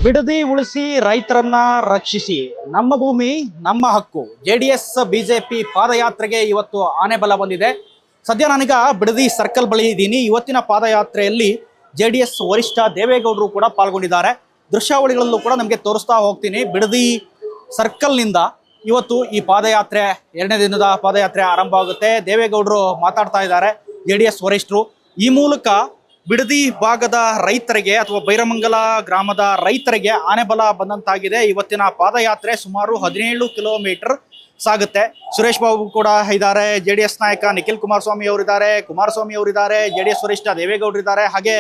ಬಿಡದಿ ಉಳಿಸಿ ರೈತರನ್ನ ರಕ್ಷಿಸಿ ನಮ್ಮ ಭೂಮಿ ನಮ್ಮ ಹಕ್ಕು ಜೆಡಿಎಸ್ ಬಿಜೆಪಿ ಪಾದಯಾತ್ರೆಗೆ ಇವತ್ತು ಆನೆಬಲ ಬಂದಿದೆ. ಸದ್ಯ ನಾನೀಗ ಬಿಡದಿ ಸರ್ಕಲ್ ಬಳಿ ಇದ್ದೀನಿ. ಇವತ್ತಿನ ಪಾದಯಾತ್ರೆಯಲ್ಲಿ ಜೆಡಿಎಸ್ ವರಿಷ್ಠ ದೇವೇಗೌಡರು ಕೂಡ ಪಾಲ್ಗೊಂಡಿದ್ದಾರೆ. ದೃಶ್ಯಾವಳಿಗಳಲ್ಲೂ ಕೂಡ ನಮಗೆ ತೋರಿಸ್ತಾ ಹೋಗ್ತೀನಿ. ಬಿಡದಿ ಸರ್ಕಲ್ನಿಂದ ಇವತ್ತು ಈ ಪಾದಯಾತ್ರೆ ಎರಡನೇ ದಿನದ ಪಾದಯಾತ್ರೆ ಆರಂಭ ಆಗುತ್ತೆ. ದೇವೇಗೌಡರು ಮಾತಾಡ್ತಾ ಇದ್ದಾರೆ, ಜೆಡಿಎಸ್ ವರಿಷ್ಠರು. ಈ ಮೂಲಕ ಬಿಡದಿ ಭಾಗದ ರೈತರಿಗೆ ಅಥವಾ ಬೈರಮಂಗಲ ಗ್ರಾಮದ ರೈತರಿಗೆ ಆನೆಬಲ ಬಂದಂತಾಗಿದೆ. ಇವತ್ತಿನ ಪಾದಯಾತ್ರೆ ಸುಮಾರು 17 ಕಿಲೋಮೀಟರ್ ಸಾಗುತ್ತೆ. ಸುರೇಶ್ ಬಾಬು ಕೂಡ ಇದ್ದಾರೆ, ಜೆಡಿಎಸ್ ನಾಯಕ ನಿಖಿಲ್ ಕುಮಾರಸ್ವಾಮಿ ಅವರಿದ್ದಾರೆ, ಕುಮಾರಸ್ವಾಮಿ ಅವರಿದ್ದಾರೆ, ಜೆಡಿಎಸ್ ವರಿಷ್ಠ ದೇವೇಗೌಡರು ಇದ್ದಾರೆ, ಹಾಗೆ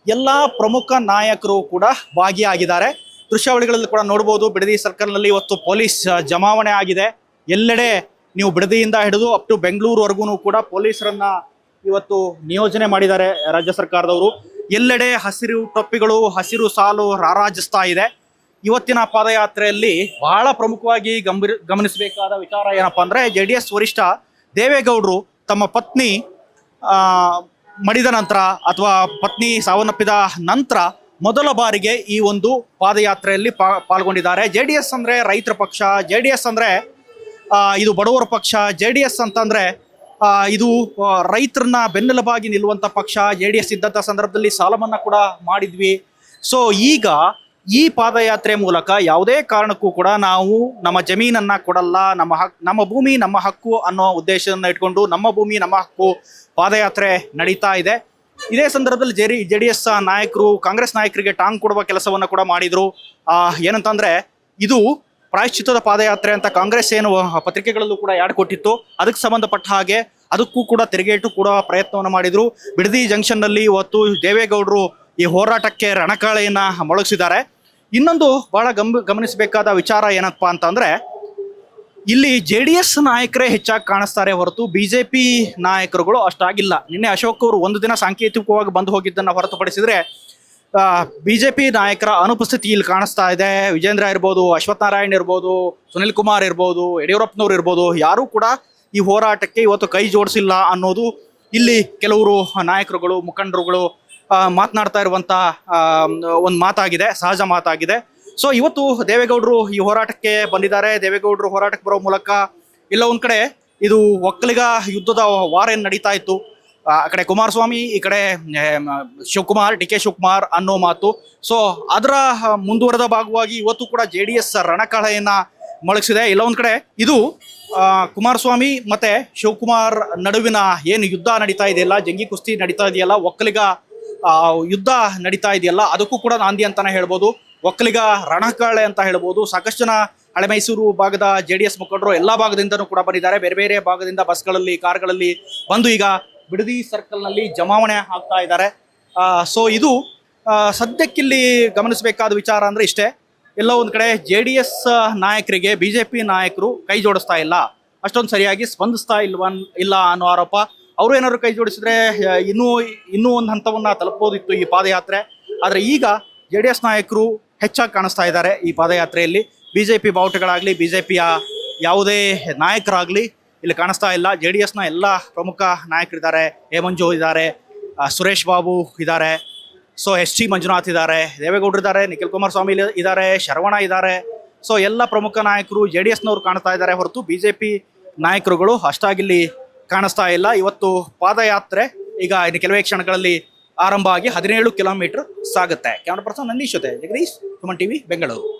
ಎಲ್ಲ ಪ್ರಮುಖ ನಾಯಕರು ಕೂಡ ಭಾಗಿಯಾಗಿದ್ದಾರೆ. ದೃಶ್ಯಾವಳಿಗಳಲ್ಲಿ ಕೂಡ ನೋಡ್ಬೋದು. ಬಿಡದಿ ಸರ್ಕಲ್ನಲ್ಲಿ ಇವತ್ತು ಪೊಲೀಸ್ ಜಮಾವಣೆ ಆಗಿದೆ. ಎಲ್ಲೆಡೆ ನೀವು ಬಿಡದಿಯಿಂದ ಹಿಡಿದು ಅಪ್ ಟು ಬೆಂಗಳೂರುವರೆಗೂ ಕೂಡ ಪೊಲೀಸರನ್ನ ಇವತ್ತು ನಿಯೋಜನೆ ಮಾಡಿದ್ದಾರೆ ರಾಜ್ಯ ಸರ್ಕಾರದವರು. ಎಲ್ಲೆಡೆ ಹಸಿರು ಟೊಪ್ಪಿಗಳು, ಹಸಿರು ಸಾಲು ರಾರಾಜಿಸ್ತಾ ಇದೆ. ಇವತ್ತಿನ ಪಾದಯಾತ್ರೆಯಲ್ಲಿ ಬಹಳ ಪ್ರಮುಖವಾಗಿ ಗಮನಿಸಬೇಕಾದ ವಿಚಾರ ಏನಪ್ಪಾ ಅಂದ್ರೆ, ಜೆಡಿಎಸ್ ವರಿಷ್ಠ ದೇವೇಗೌಡರು ತಮ್ಮ ಪತ್ನಿ ಮಡಿದ ನಂತರ ಅಥವಾ ಪತ್ನಿ ಸಾವನ್ನಪ್ಪಿದ ನಂತರ ಮೊದಲ ಬಾರಿಗೆ ಈ ಒಂದು ಪಾದಯಾತ್ರೆಯಲ್ಲಿ ಪಾಲ್ಗೊಂಡಿದ್ದಾರೆ. ಜೆಡಿಎಸ್ ಅಂದ್ರೆ ರೈತರ ಪಕ್ಷ, ಜೆಡಿಎಸ್ ಅಂದ್ರೆ ಇದು ಬಡವರ ಪಕ್ಷ, ಜೆಡಿಎಸ್ ಅಂತಂದ್ರೆ ಇದು ರೈತರನ್ನ ಬೆನ್ನೆಲುಬಾಗಿ ನಿಲ್ಲುವಂತ ಪಕ್ಷ. ಜೆಡಿಎಸ್ ಇದ್ದಂಥ ಸಂದರ್ಭದಲ್ಲಿ ಸಾಲ ಮನ್ನಾ ಕೂಡ ಮಾಡಿದ್ವಿ. ಸೊ ಈಗ ಈ ಪಾದಯಾತ್ರೆ ಮೂಲಕ ಯಾವುದೇ ಕಾರಣಕ್ಕೂ ಕೂಡ ನಾವು ನಮ್ಮ ಜಮೀನನ್ನ ಕೊಡಲ್ಲ, ನಮ್ಮ ಭೂಮಿ ನಮ್ಮ ಹಕ್ಕು ಅನ್ನೋ ಉದ್ದೇಶವನ್ನು ಇಟ್ಕೊಂಡು ನಮ್ಮ ಭೂಮಿ ನಮ್ಮ ಹಕ್ಕು ಪಾದಯಾತ್ರೆ ನಡೀತಾ ಇದೆ. ಇದೇ ಸಂದರ್ಭದಲ್ಲಿ ಜೆಡಿಎಸ್ ನಾಯಕರು ಕಾಂಗ್ರೆಸ್ ನಾಯಕರಿಗೆ ಟಾಂಗ್ ಕೊಡುವ ಕೆಲಸವನ್ನ ಕೂಡ ಮಾಡಿದ್ರು. ಏನಂತಂದ್ರೆ, ಇದು ಪ್ರಾಯಶ್ಚಿತ್ತದ ಪಾದಯಾತ್ರೆ ಅಂತ ಕಾಂಗ್ರೆಸ್ ಏನು ಪತ್ರಿಕೆಗಳಲ್ಲೂ ಕೂಡ ಯಾಡ್ ಕೊಟ್ಟಿತ್ತು, ಅದಕ್ಕೆ ಸಂಬಂಧಪಟ್ಟ ಹಾಗೆ ಅದಕ್ಕೂ ಕೂಡ ತೆರಿಗೆಟು ಕೂಡ ಪ್ರಯತ್ನವನ್ನು ಮಾಡಿದ್ರು. ಬಿಡದಿ ಜಂಕ್ಷನ್ ನಲ್ಲಿ ಇವತ್ತು ದೇವೇಗೌಡರು ಈ ಹೋರಾಟಕ್ಕೆ ರಣಕಾಳೆಯನ್ನ ಮೊಳಗಿಸಿದ್ದಾರೆ. ಇನ್ನೊಂದು ಬಹಳ ಗಮನಿಸಬೇಕಾದ ವಿಚಾರ ಏನಪ್ಪಾ ಅಂತಂದ್ರೆ, ಇಲ್ಲಿ ಜೆಡಿಎಸ್ ನಾಯಕರೇ ಹೆಚ್ಚಾಗಿ ಕಾಣಿಸ್ತಾರೆ ಹೊರತು ಬಿಜೆಪಿ ನಾಯಕರುಗಳು ಅಷ್ಟಾಗಿಲ್ಲ. ನಿನ್ನೆ ಅಶೋಕ್ ಅವರು ಒಂದು ದಿನ ಸಾಂಕೇತಿಕವಾಗಿ ಬಂದು ಹೋಗಿದ್ದನ್ನ ಹೊರತುಪಡಿಸಿದ್ರೆ ಬಿಜೆಪಿ ನಾಯಕರ ಅನುಪಸ್ಥಿತಿ ಇಲ್ಲಿ ಕಾಣಿಸ್ತಾ ಇದೆ. ವಿಜೇಂದ್ರ ಇರ್ಬೋದು, ಅಶ್ವಥ್ ನಾರಾಯಣ್ ಇರ್ಬೋದು, ಸುನಿಲ್ ಕುಮಾರ್ ಇರ್ಬೋದು, ಯಡಿಯೂರಪ್ಪನವ್ರು ಇರ್ಬೋದು, ಯಾರೂ ಕೂಡ ಈ ಹೋರಾಟಕ್ಕೆ ಇವತ್ತು ಕೈ ಜೋಡಿಸಿಲ್ಲ ಅನ್ನೋದು ಇಲ್ಲಿ ಕೆಲವರು ನಾಯಕರುಗಳು ಮುಖಂಡರುಗಳು ಮಾತನಾಡ್ತಾ ಇರುವಂತ ಒಂದು ಮಾತಾಗಿದೆ, ಸಹಜ ಮಾತಾಗಿದೆ. ಸೊ ಇವತ್ತು ದೇವೇಗೌಡರು ಈ ಹೋರಾಟಕ್ಕೆ ಬಂದಿದ್ದಾರೆ. ದೇವೇಗೌಡರು ಹೋರಾಟಕ್ಕೆ ಬರೋ ಮೂಲಕ ಇಲ್ಲ ಒಂದ್ ಕಡೆ ಇದು ಒಕ್ಕಲಿಗ ಯುದ್ಧದ ವಾರ ಏನ್ ನಡೀತಾ ಇತ್ತು, ಆ ಕಡೆ ಕುಮಾರಸ್ವಾಮಿ, ಈ ಕಡೆ ಶಿವಕುಮಾರ್, ಡಿ ಕೆ ಶಿವಕುಮಾರ್ ಅನ್ನೋ ಮಾತು. ಸೊ ಅದರ ಮುಂದುವರೆದ ಭಾಗವಾಗಿ ಇವತ್ತು ಕೂಡ ಜೆಡಿಎಸ್ ರಣಕಳೆಯನ್ನ ಮೊಳಗಿಸಿದೆ. ಇಲ್ಲ ಒಂದ್ ಕಡೆ ಇದು ಕುಮಾರಸ್ವಾಮಿ ಮತ್ತೆ ಶಿವಕುಮಾರ್ ನಡುವಿನ ಏನು ಯುದ್ಧ ನಡೀತಾ ಇದೆಯಲ್ಲ, ಜಂಗಿ ಕುಸ್ತಿ ನಡೀತಾ ಇದೆಯಲ್ಲ, ಒಕ್ಕಲಿಗ ಯುದ್ಧ ನಡೀತಾ ಇದೆಯಲ್ಲ, ಅದಕ್ಕೂ ಕೂಡ ನಾಂದಿ ಅಂತಾನೆ ಹೇಳ್ಬೋದು. ಒಕ್ಕಲಿಗ ರಣಕಳೆ ಅಂತ ಹೇಳ್ಬೋದು. ಸಾಕಷ್ಟು ಜನ ಹಳೆ ಮೈಸೂರು ಭಾಗದ ಜೆಡಿಎಸ್ ಮುಖಂಡರು ಎಲ್ಲಾ ಭಾಗದಿಂದನೂ ಕೂಡ ಬಂದಿದ್ದಾರೆ. ಬೇರೆ ಬೇರೆ ಭಾಗದಿಂದ ಬಸ್ಗಳಲ್ಲಿ, ಕಾರ್ಗಳಲ್ಲಿ ಬಂದು ಈಗ ಬಿಡದಿ ಸರ್ಕಲ್ ನಲ್ಲಿ ಜಮಾವಣೆ ಆಗ್ತಾ ಇದ್ದಾರೆ. ಸೊ ಇದು ಸದ್ಯಕ್ಕಿಲ್ಲಿ ಗಮನಿಸಬೇಕಾದ ವಿಚಾರ ಅಂದ್ರೆ ಇಷ್ಟೇ. ಎಲ್ಲ ಒಂದ್ ಕಡೆ ಜೆಡಿಎಸ್ ನಾಯಕರಿಗೆ ಬಿಜೆಪಿ ನಾಯಕರು ಕೈ ಜೋಡಿಸ್ತಾ ಇಲ್ಲ, ಅಷ್ಟೊಂದು ಸರಿಯಾಗಿ ಸ್ಪಂದಿಸ್ತಾ ಇಲ್ಲ ಅನ್ನೋ ಆರೋಪ. ಅವರು ಏನಾದ್ರು ಕೈ ಜೋಡಿಸಿದ್ರೆ ಇನ್ನೂ ಒಂದು ಹಂತವನ್ನ ತಲುಪೋದಿತ್ತು ಈ ಪಾದಯಾತ್ರೆ. ಆದ್ರೆ ಈಗ ಜೆಡಿಎಸ್ ನಾಯಕರು ಹೆಚ್ಚಾಗಿ ಕಾಣಿಸ್ತಾ ಇದ್ದಾರೆ ಈ ಪಾದಯಾತ್ರೆಯಲ್ಲಿ. ಬಿಜೆಪಿ ಬಾವುಟಗಳಾಗ್ಲಿ, ಬಿಜೆಪಿಯ ಯಾವುದೇ ನಾಯಕರಾಗ್ಲಿ ಇಲ್ಲಿ ಕಾಣಿಸ್ತಾ ಇಲ್ಲ. ಜೆಡಿಎಸ್ನ ಎಲ್ಲ ಪ್ರಮುಖ ನಾಯಕರಿದ್ದಾರೆ. ಎ ಮಂಜು ಇದ್ದಾರೆ, ಸುರೇಶ್ ಬಾಬು ಇದ್ದಾರೆ, ಸೊ ಎಸ್ ಟಿ ಮಂಜುನಾಥ್ ಇದ್ದಾರೆ, ದೇವೇಗೌಡರು ಇದ್ದಾರೆ, ನಿಖಿಲ್ ಕುಮಾರಸ್ವಾಮಿ ಇದ್ದಾರೆ, ಶರವಣ ಇದ್ದಾರೆ. ಸೊ ಎಲ್ಲ ಪ್ರಮುಖ ನಾಯಕರು ಜೆಡಿಎಸ್ನವರು ಕಾಣ್ತಾ ಇದ್ದಾರೆ ಹೊರತು ಬಿಜೆಪಿ ನಾಯಕರುಗಳು ಅಷ್ಟಾಗಿಲ್ಲಿ ಕಾಣಿಸ್ತಾ ಇಲ್ಲ. ಇವತ್ತು ಪಾದಯಾತ್ರೆ ಈಗ ಇನ್ನು ಕೆಲವೇ ಕ್ಷಣಗಳಲ್ಲಿ ಆರಂಭ ಆಗಿ 17 ಕಿಲೋಮೀಟರ್ ಸಾಗುತ್ತೆ. ಕ್ಯಾಮರಾ ಪರ್ಸನ್ ನಂದೀಶ್ ಜೊತೆ ಜಗದೀಶ್, ಸುಮನ್ ಟಿವಿ, ಬೆಂಗಳೂರು.